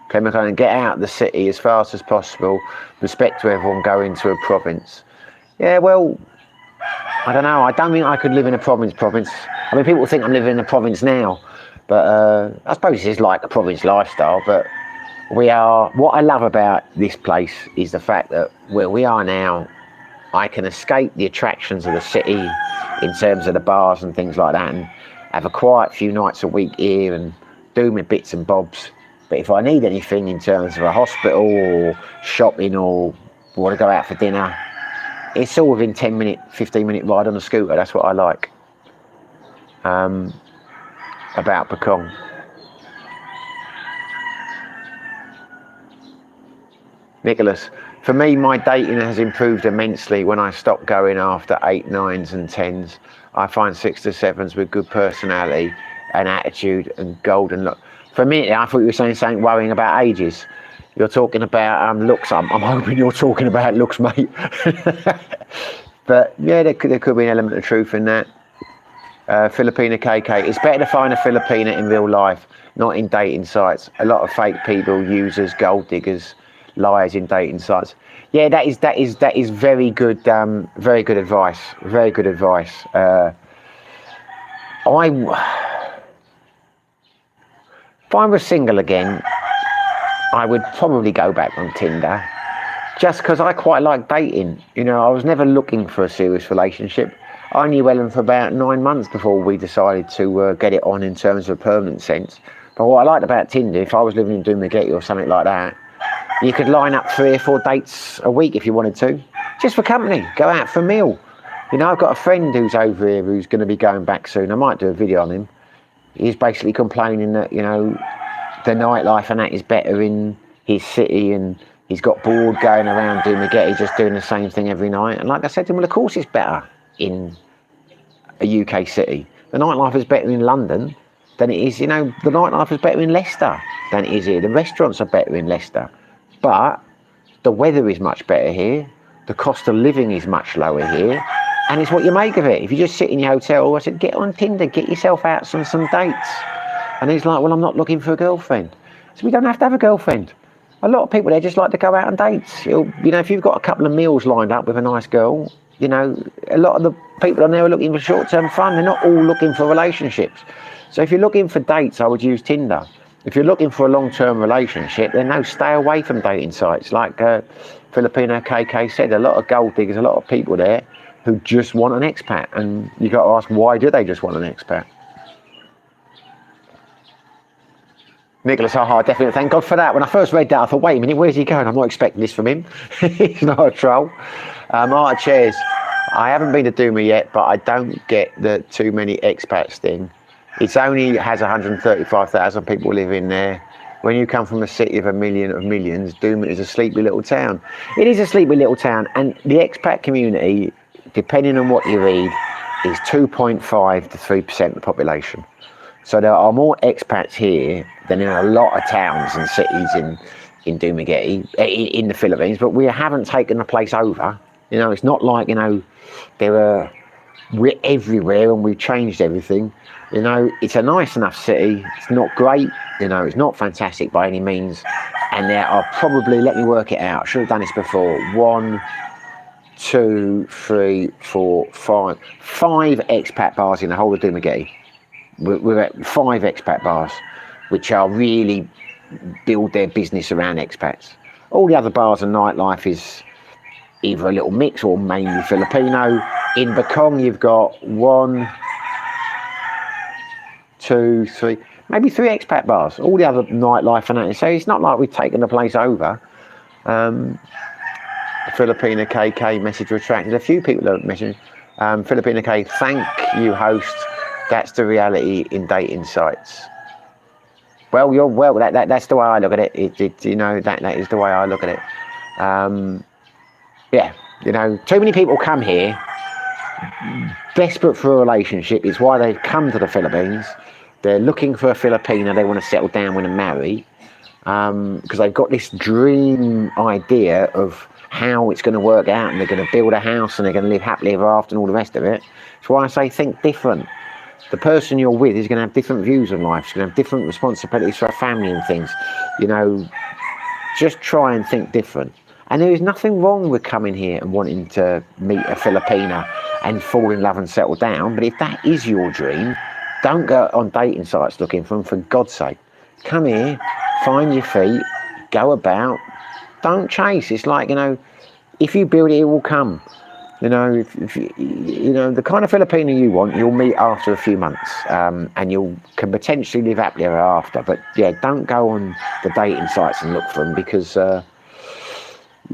Ken McCullen, get out of the city as fast as possible. Respect to everyone going to a province. Yeah, well, I don't know. I don't think I could live in a province. I mean, people think I'm living in a province now, but I suppose it's like a province lifestyle, but what I love about this place is the fact that where we are now, I can escape the attractions of the city in terms of the bars and things like that, and have a quiet few nights a week here and do my bits and bobs. But if I need anything in terms of a hospital or shopping or want to go out for dinner, it's all within 10-minute, 15-minute ride on a scooter. That's what I like about Pekong. Nicholas, for me, my dating has improved immensely when I stopped going after 8, 9s and 10s. I find 6 to 7s with good personality and attitude and golden look. For a minute, I thought you were saying something worrying about ages. You're talking about looks. I'm hoping you're talking about looks, mate. But yeah, there could be an element of truth in that. Filipina KK, it's better to find a Filipina in real life, not in dating sites. A lot of fake people, users, gold diggers, liars in dating sites. Yeah, that is very good advice. Very good advice. If I was single again, I would probably go back on Tinder, just because I quite like dating. You know, I was never looking for a serious relationship. I knew Ellen for about 9 months before we decided to get it on in terms of a permanent sense. But what I liked about Tinder, if I was living in Dumaguete or something like that, you could line up 3 or 4 dates a week if you wanted to, just for company. Go out for a meal. You know, I've got a friend who's over here who's going to be going back soon. I might do a video on him. He's basically complaining that, you know, the nightlife and that is better in his city, and he's got bored going around Dumaguete just doing the same thing every night. And like I said to him, well, of course it's better in a UK city. The nightlife is better in London than it is, you know, the nightlife is better in Leicester than it is here. The restaurants are better in Leicester. But the weather is much better here. The cost of living is much lower here. And it's what you make of it. If you just sit in your hotel, I said, get on Tinder, get yourself out some dates. And he's like, well, I'm not looking for a girlfriend. So we don't have to have a girlfriend. A lot of people there just like to go out on dates. You know, if you've got a couple of meals lined up with a nice girl, you know, a lot of the people on there are looking for short-term fun. They're not all looking for relationships. So if you're looking for dates, I would use Tinder. If you're looking for a long-term relationship, then no, stay away from dating sites. Like Filipino KK said, a lot of gold diggers, a lot of people there who just want an expat. And you got to ask, why do they just want an expat? Nicholas, definitely. Thank God for that. When I first read that, I thought, wait a minute, where's he going? I'm not expecting this from him. He's not a troll. Art Chairs, I haven't been to Duma yet, but I don't get the too many expats thing. It's only has 135,000 people living there. When you come from a city of 1 million of millions, Duma is a sleepy little town. It is a sleepy little town, and the expat community, depending on what you read, is 2.5 to 3% of the population. So there are more expats here than in a lot of towns and cities in Dumaguete, in the Philippines, but we haven't taken the place over. You know, it's not like, you know, we're everywhere and we've changed everything. You know, it's a nice enough city. It's not great, you know, it's not fantastic by any means. And there are probably, let me work it out, I should have done this before, 1, 2, 3, 4, 5 expat bars in the whole of Dumaguete. We're at 5 expat bars, which are really build their business around expats. All the other bars and nightlife is either a little mix or mainly Filipino. In Bacong, you've got 1, 2, 3, maybe 3 expat bars. All the other nightlife and that. So it's not like we've taken the place over. Filipino KK message retracted. A few people are messaging. Filipino K, thank you, host. That's the reality in dating sites. Well, that's the way I look at it. You know, that is the way I look at it. Yeah, you know, too many people come here desperate for a relationship. It's why they've come to the Philippines. They're looking for a Filipino they want to settle down with and marry, because they've got this dream idea of how it's going to work out, and they're going to build a house and they're going to live happily ever after and all the rest of it. That's why I say think different. The person you're with is going to have different views on life. She's going to have different responsibilities for a family and things. You know, just try and think different. And there is nothing wrong with coming here and wanting to meet a Filipina and fall in love and settle down. But if that is your dream, don't go on dating sites looking for them, for God's sake. Come here, find your feet, go about. Don't chase. It's like, you know, if you build it, it will come. You know, if you know, the kind of Filipino you want, you'll meet after a few months, and you can potentially live happily ever after. But yeah, don't go on the dating sites and look for them, because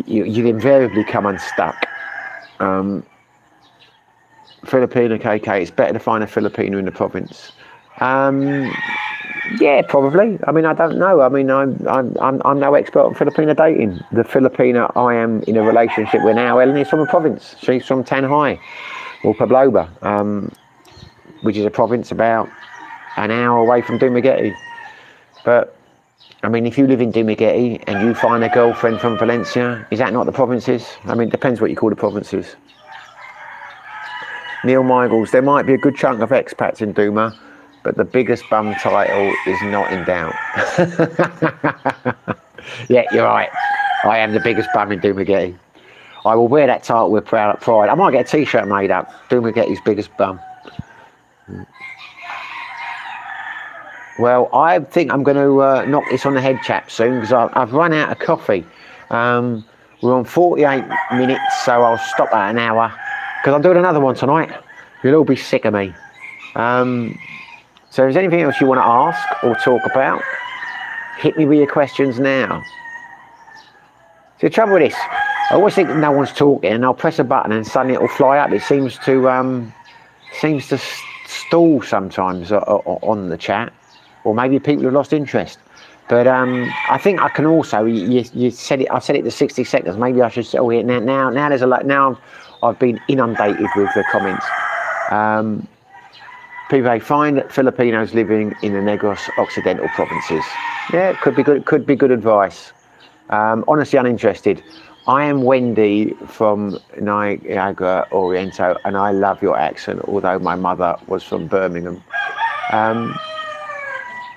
you invariably come unstuck. Filipino KK, it's better to find a Filipino in the province. Yeah, probably. I mean, I don't know. I mean, I'm no expert on Filipino dating. The Filipina I am in a relationship with now, Ellen, is from a province. She's from Tanhai, or Pabloba, which is a province about an hour away from Dumaguete. But I mean, if you live in Dumaguete and you find a girlfriend from Valencia, is that not the provinces? I mean, it depends what you call the provinces. Neil Michaels, there might be a good chunk of expats in Duma, but the biggest bum title is not in doubt. Yeah, you're right. I am the biggest bum in Dumaguete. I will wear that title with pride. I might get a t-shirt made up. Dumaguete's biggest bum. Well, I think I'm going to knock this on the head, chap, soon, because I've run out of coffee. We're on 48 minutes, so I'll stop at an hour, because I'm doing another one tonight. You'll all be sick of me. So if there's anything else you want to ask or talk about, hit me with your questions now. See, the trouble with this, I always think that no one's talking, and I'll press a button and suddenly it'll fly up. It seems to stall sometimes on the chat, or maybe people have lost interest. But I think I can also, you said it, I said it to 60 seconds. Maybe I should settle it now. Now there's a lot. Now I've been inundated with the comments. People find Filipinos living in the Negros Occidental provinces. Yeah, it could be good. Could be good advice. Honestly, uninterested. I am Wendy from Niagara Oriento, and I love your accent. Although my mother was from Birmingham.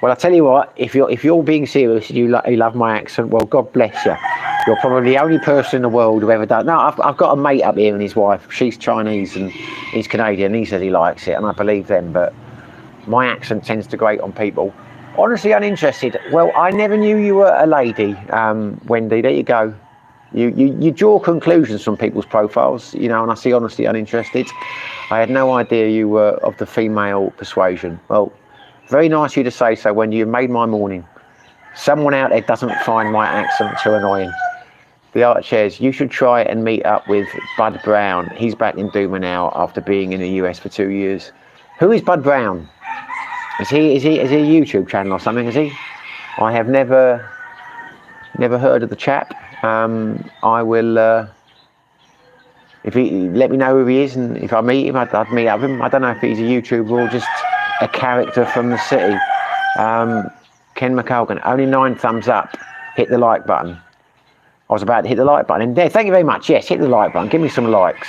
Well, I tell you what. If you're being serious, you love my accent. Well, God bless you. You're probably the only person in the world who ever done. No, I've got a mate up here and his wife. She's Chinese and he's Canadian. He says he likes it, and I believe them. But my accent tends to grate on people. Honestly uninterested. Well, I never knew you were a lady, Wendy. There you go. You draw conclusions from people's profiles, you know, and I see honestly uninterested. I had no idea you were of the female persuasion. Well, very nice of you to say so, Wendy. You made my morning. Someone out there doesn't find my accent too annoying. The art shares, you should try and meet up with Bud Brown. He's back in Duma now after being in the US for 2 years. Who is Bud Brown? Is he a YouTube channel or something, is he? I have never heard of the chap. I will, if he let me know who he is, and if I meet him, I'd meet up with him. I don't know if he's a YouTuber or just a character from the city. Ken McColgan, only 9 thumbs up. Hit the like button. I was about to hit the like button, and there, thank you very much. Yes, hit the like button. Give me some likes.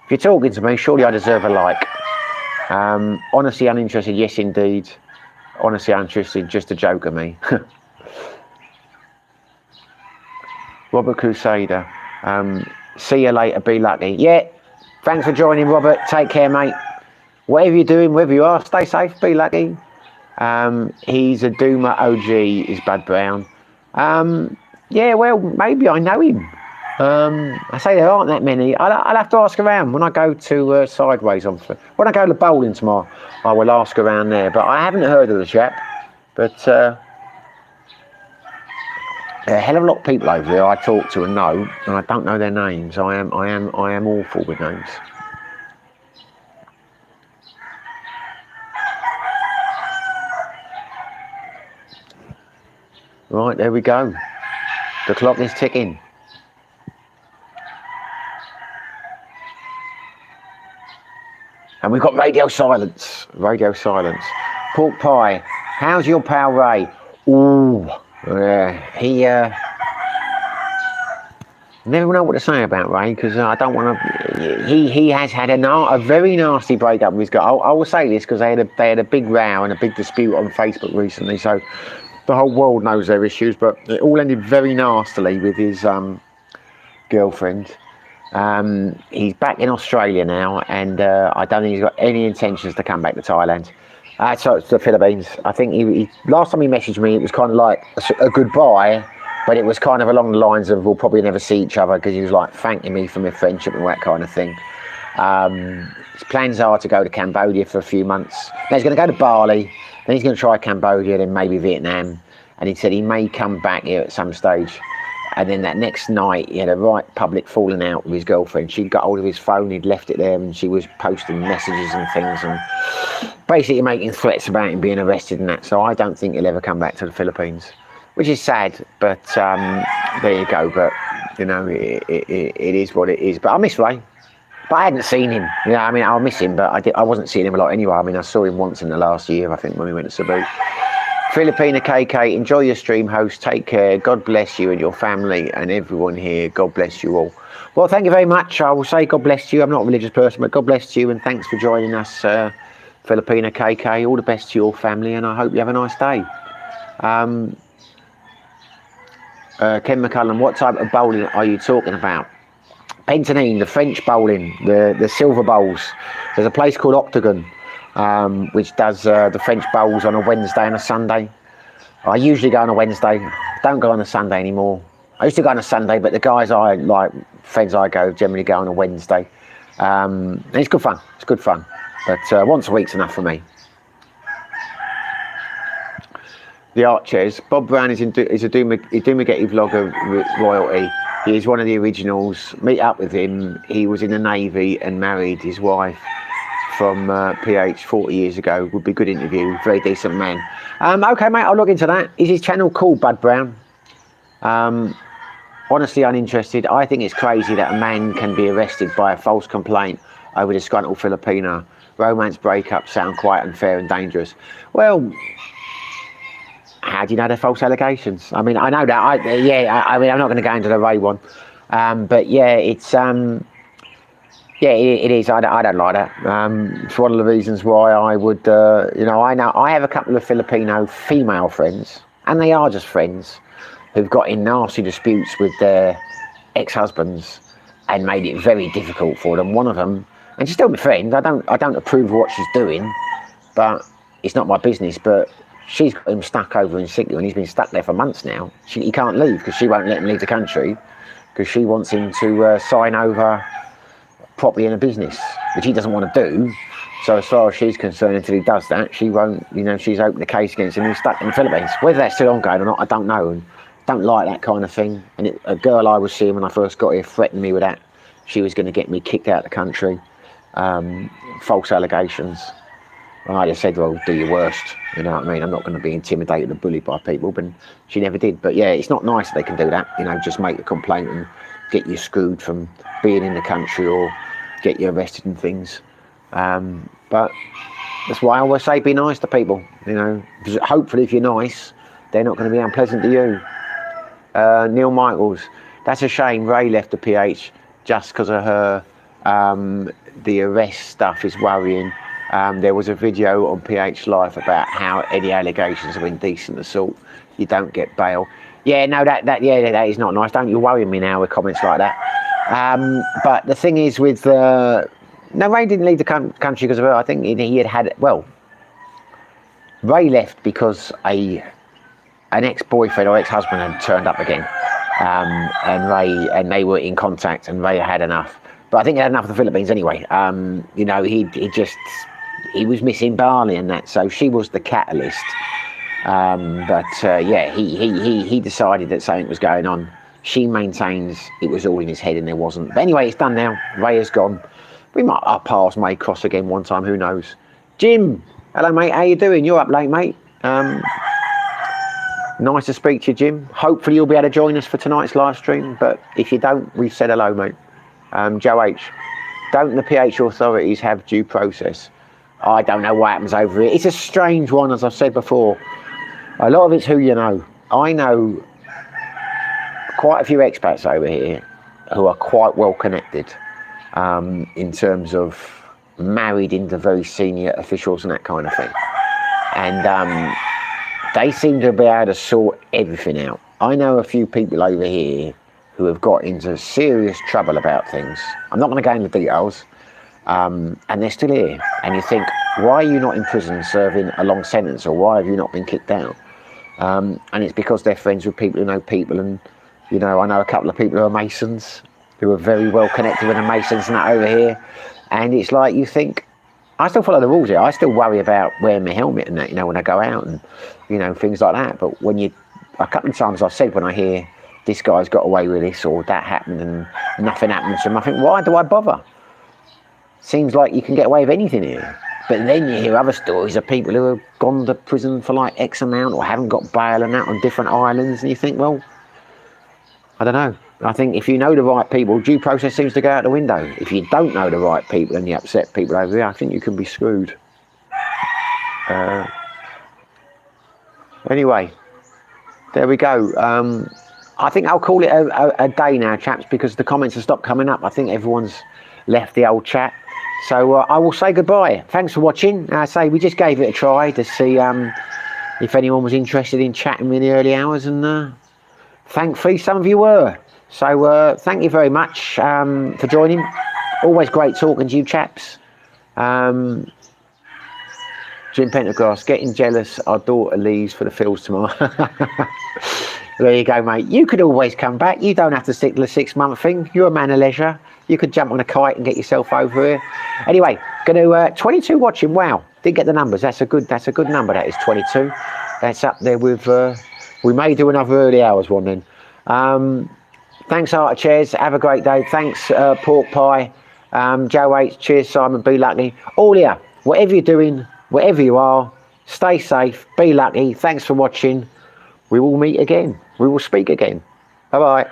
If you're talking to me, surely I deserve a like. Honestly uninterested, yes indeed. Honestly uninterested, just a joke of me. Robert Crusader, see you later, be lucky. Yeah, thanks for joining, Robert. Take care, mate. Whatever you're doing, wherever you are, stay safe, be lucky. He's a Duma OG, is Bud Brown. Yeah, well, maybe I know him. I say there aren't that many. I'll have to ask around when I go to Sideways when I go to bowling tomorrow. I will ask around there, but I haven't heard of the chap. But a hell of a lot of people over there I talk to and know, and I don't know their names. I am awful with names. Right, there we go. The clock is ticking. And we've got radio silence. Radio silence. Pork pie. How's your pal Ray? Ooh, he never know what to say about Ray, because I don't want to. He has had a very nasty breakup with his girl. I will say this because they had a big row and a big dispute on Facebook recently, so the whole world knows their issues. But it all ended very nastily with his girlfriend. He's back in Australia now, and I don't think he's got any intentions to come back to Thailand. So it's the Philippines. I think he last time he messaged me, it was kind of like a goodbye, but it was kind of along the lines of we'll probably never see each other, because he was like thanking me for my friendship and that kind of thing. His plans are to go to Cambodia for a few months. Now he's going to go to Bali, then he's going to try Cambodia, then maybe Vietnam, and he said he may come back here at some stage. And then that next night, he had a right public falling out with his girlfriend. She'd got hold of his phone, he'd left it there, and she was posting messages and things, and basically making threats about him being arrested and that. So I don't think he'll ever come back to the Philippines, which is sad, but there you go. But, you know, it is what it is. But I miss Ray. But I hadn't seen him. You know, I mean, I'll miss him, but I wasn't seeing him a lot anyway. I mean, I saw him once in the last year, I think, when we went to Cebu. Filipina KK, enjoy your stream, host. Take care. God bless you and your family and everyone here. God bless you all. Well, thank you very much. I will say God bless you. I'm not a religious person, but God bless you, and thanks for joining us, Filipina KK. All the best to your family, and I hope you have a nice day. Ken McCullum, what type of bowling are you talking about? Pentanine, the French bowling, the silver bowls. There's a place called Octagon, which does the French bowls on a Wednesday and a Sunday. I usually go on a Wednesday, don't go on a Sunday anymore. I used to go on a Sunday, but the guys friends I go, generally go on a Wednesday. And it's good fun, but once a week's enough for me. The art chairs, Bob Brown is a Dumagetti vlogger royalty. He is one of the originals. Meet up with him. He was in the Navy and married his wife from PH 40 years ago. Would be a good interview. Very decent man. Okay, mate, I'll look into that. Is his channel called Bud Brown? Honestly uninterested. I think it's crazy that a man can be arrested by a false complaint over disgruntled Filipina. Romance breakups sound quite unfair and dangerous. Well, how do you know they're false allegations? I mean, I know that. I mean, I'm not going to go into the Ray one. But yeah, it's... yeah, it is. I don't like that. It's one of the reasons why I would, you know I have a couple of Filipino female friends, and they are just friends. who've got in nasty disputes with their ex-husbands and made it very difficult for them. One of them, and she's still my friend, I don't approve of what she's doing, but it's not my business, but she's got him stuck over in sick leave, and he's been stuck there for months now. He can't leave because she won't let him leave the country because she wants him to sign over properly in a business, which he doesn't want to do. So as far as she's concerned, until he does that, she won't, she's opened a case against him and he's stuck in the Philippines. Whether that's still ongoing or not, I don't know. And don't like that kind of thing. And a girl I was seeing when I first got here threatened me with that. She was going to get me kicked out of the country. False allegations. And I just said, well, do your worst. You know what I mean? I'm not going to be intimidated and bullied by people. But she never did. But yeah, it's not nice that they can do that. Just make a complaint and get you screwed from being in the country or get you arrested and things. But that's why I always say be nice to people, because hopefully if you're nice, they're not going to be unpleasant to you. Neil Michaels, that's a shame Ray left the PH just because of her. The arrest stuff is worrying. There was a video on PH Live about how any allegations of indecent assault, you don't get bail. Yeah, no, that is not nice. Don't you worry me now with comments like that. But the thing is with no, Ray didn't leave the country because of her. I think he had Ray left because an ex-boyfriend or ex-husband had turned up again, and they were in contact, and Ray had enough. But I think he had enough of the Philippines anyway. He was missing Bali and that, so she was the catalyst. Yeah, he decided that something was going on. She maintains it was all in his head and there wasn't. But anyway, it's done now. Ray has gone. Our paths may cross again one time, who knows. Jim, hello mate, how you doing? You're up late, mate. Nice to speak to you, Jim. Hopefully you'll be able to join us for tonight's live stream, but if you don't, we've said hello, mate. Joe H, don't the PH authorities have due process? I don't know what happens over here. It's a strange one, as I've said before. A lot of it's who you know. I know quite a few expats over here who are quite well connected. In terms of married into very senior officials and that kind of thing. And they seem to be able to sort everything out. I know a few people over here who have got into serious trouble about things. I'm not going to go into details. And they're still here. And you think, why are you not in prison serving a long sentence, or why have you not been kicked out? And it's because they're friends with people who know people. And, I know a couple of people who are Masons, who are very well connected with the Masons and that over here. And it's like you think, I still follow the rules here. I still worry about wearing my helmet and that, when I go out and, things like that. But a couple of times I've said when I hear this guy's got away with this or that happened and nothing happened to him, I think, why do I bother? Seems like you can get away with anything here. But then you hear other stories of people who have gone to prison for like X amount or haven't got bail and that on different islands. And you think, well, I don't know. I think if you know the right people, due process seems to go out the window. If you don't know the right people and you upset people over here, I think you can be screwed. Anyway, there we go. I think I'll call it a day now, chaps, because the comments have stopped coming up. I think everyone's left the old chat. So I will say goodbye. Thanks for watching. We just gave it a try to see if anyone was interested in chatting in the early hours, and thankfully some of you were. So thank you very much for joining. Always great talking to you, chaps. Jim Pendergrass, getting jealous. Our daughter leaves for the fields tomorrow. There you go, mate. You could always come back. You don't have to stick to the 6-month thing. You're a man of leisure. You could jump on a kite and get yourself over here. Anyway, going to 22 watching. Wow, didn't get the numbers. That's a good number. That is 22. That's up there with. We may do another early hours one then. Thanks, Art of Chairs. Have a great day. Thanks, Pork Pie. Joe H. Cheers, Simon. Be lucky. All here. Whatever you're doing, wherever you are, stay safe. Be lucky. Thanks for watching. We will meet again. We will speak again. Bye bye.